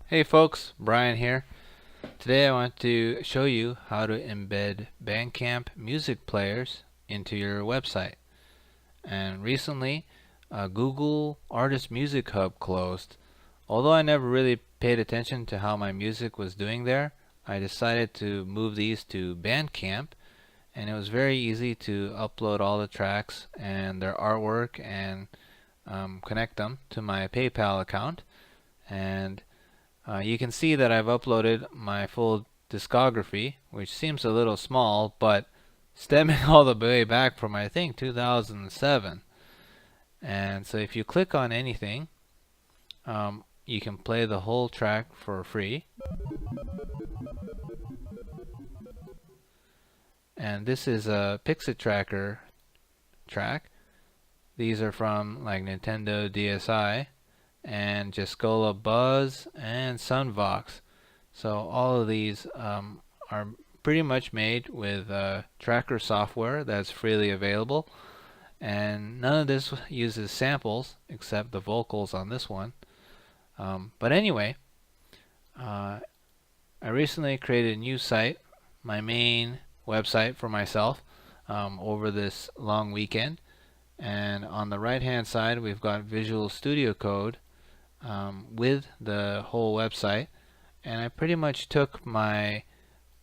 Hey folks, Brian here. Today I want to show you how to embed Bandcamp music players into your website. And recently, Google Artist Music Hub closed. Although I never really paid attention to how my music was doing there, I decided to move these to Bandcamp, and it was very easy to upload all the tracks and their artwork and connect them to my PayPal account. And you can see that I've uploaded my full discography, which seems a little small, but stemming all the way back from I think 2007. And so if you click on anything, you can play the whole track for free. And this is a Pixit Tracker track. These are from like Nintendo DSi and Jascola Buzz and Sunvox. So all of these are pretty much made with tracker software that's freely available, and none of this uses samples except the vocals on this one. But anyway, I recently created a new site, my main website for myself, over this long weekend. And on the right hand side we've got Visual Studio Code with the whole website, and I pretty much took my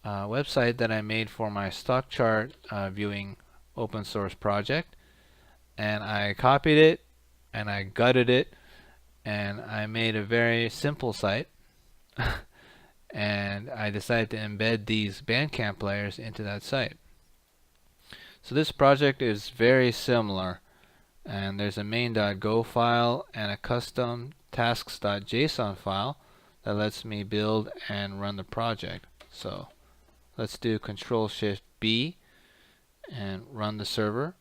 website that I made for my stock chart viewing open source project, and I copied it and I gutted it and I made a very simple site and I decided to embed these Bandcamp players into that site. So this project is very similar, and there's a main.go file and a custom tasks.json file that lets me build and run the project. So let's do Control-Shift-B and run the server.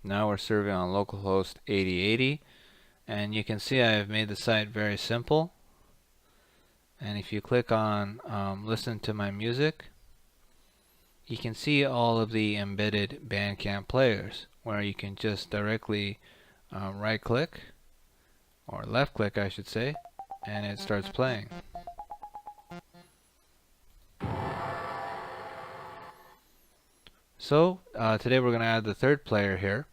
Now we're serving on localhost 8080, and you can see I've made the site very simple. And if you click on listen to my music, you can see all of the embedded Bandcamp players, where you can just directly right click, or left click I should say, and it starts playing. So today we're going to add the third player here,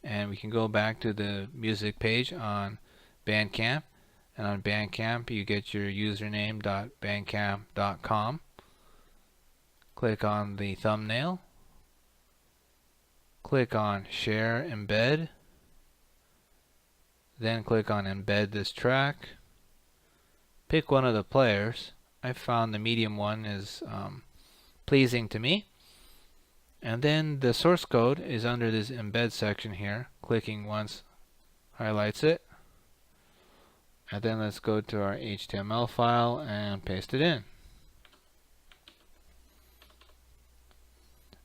and we can go back to the music page on Bandcamp, and on Bandcamp you get your username.bandcamp.com. Click on the thumbnail, click on Share Embed, then click on Embed this track. Pick one of the players. I found the medium one is pleasing to me. And then the source code is under this embed section here. Clicking once highlights it. And then let's go to our HTML file and paste it in.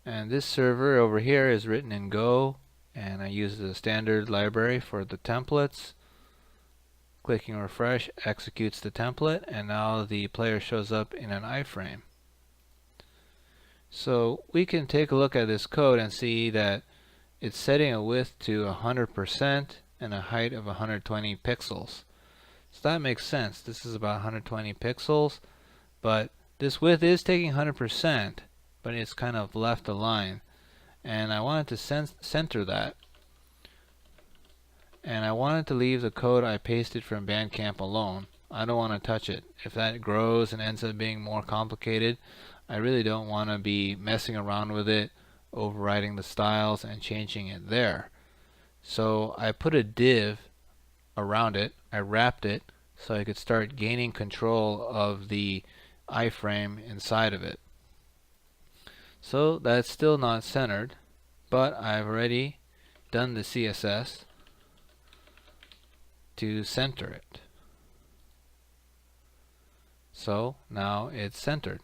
And this server over here is written in Go, and I use the standard library for the templates. Clicking refresh executes the template, and now the player shows up in an iframe. So we can take a look at this code and see that it's setting a width to 100% and a height of 120 pixels. So that makes sense. This is about 120 pixels, but this width is taking 100%, but it's kind of left aligned, and I wanted to center that, and I wanted to leave the code I pasted from Bandcamp alone. I don't want to touch it. If that grows and ends up being more complicated, I really don't want to be messing around with it, overriding the styles and changing it there. So I put a div around it. I wrapped it so I could start gaining control of the iframe inside of it. So that's still not centered, but I've already done the CSS to center it. So now it's centered.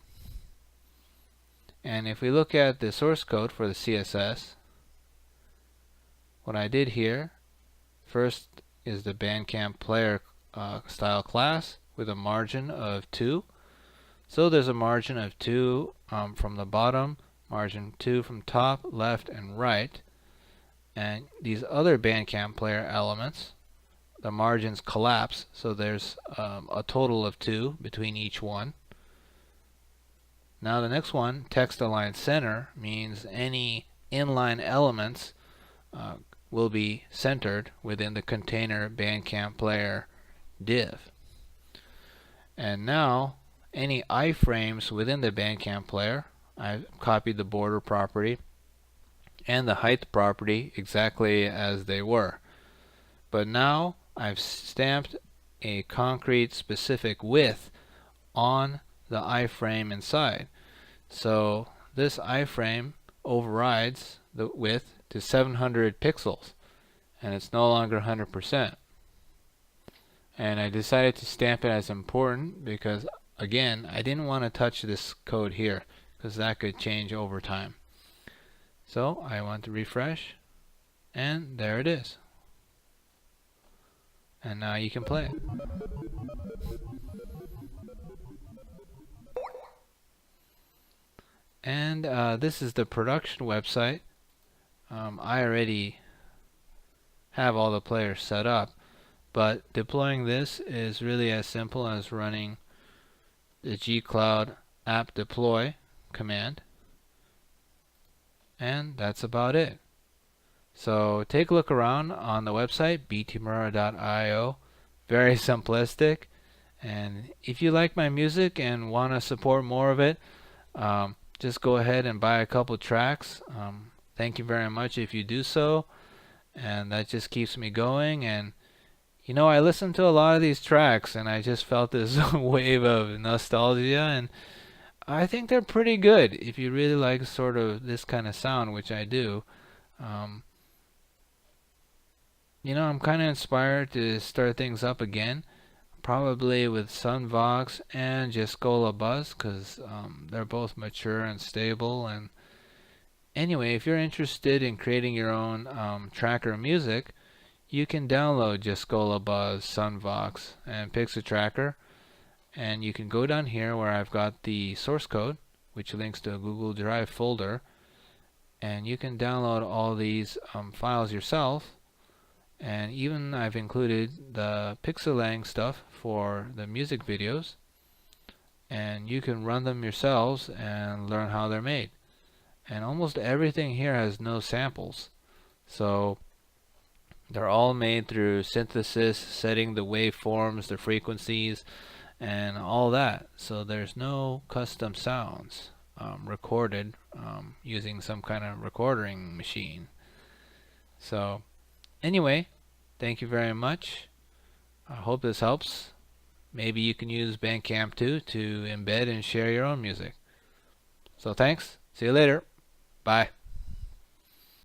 And if we look at the source code for the CSS, what I did here first is the Bandcamp player style class with a margin of 2. So there's a margin of 2 from the bottom, margin 2 from top, left, and right. And these other Bandcamp player elements, the margins collapse, so there's a total of 2 between each one. Now the next one, text align center, means any inline elements will be centered within the container Bandcamp player div. And now any iframes within the Bandcamp player, I've copied the border property and the height property exactly as they were. But now I've stamped a concrete specific width on the iframe inside. So this iframe overrides the width to 700 pixels, and it's no longer 100%. And I decided to stamp it as important because, again, I didn't want to touch this code here because that could change over time. So I want to refresh, and there it is. And now you can play it. And this is the production website. I already have all the players set up, but deploying this is really as simple as running the gcloud app deploy command, and that's about it. So take a look around on the website btmurra.io. Very simplistic, and if you like my music and want to support more of it, just go ahead and buy a couple tracks. Thank you very much if you do so, and that just keeps me going. And you know, I listened to a lot of these tracks and I just felt this wave of nostalgia, and I think they're pretty good if you really like sort of this kind of sound, which I do. You know, I'm kind of inspired to start things up again, probably with Sunvox and Jescola Buzz, because they're both mature and stable. And anyway, if you're interested in creating your own tracker music, you can download Jescola Buzz, Sunvox, and Pixel Tracker, and you can go down here where I've got the source code, which links to a Google Drive folder, and you can download all these files yourself. And even I've included the pixelang stuff for the music videos, and you can run them yourselves and learn how they're made. And almost everything here has no samples, so they're all made through synthesis, setting the waveforms, the frequencies, and all that. So there's no custom sounds recorded using some kind of recording machine. So anyway, thank you very much. I hope this helps. Maybe you can use Bandcamp too to embed and share your own music. So thanks. See you later. Bye.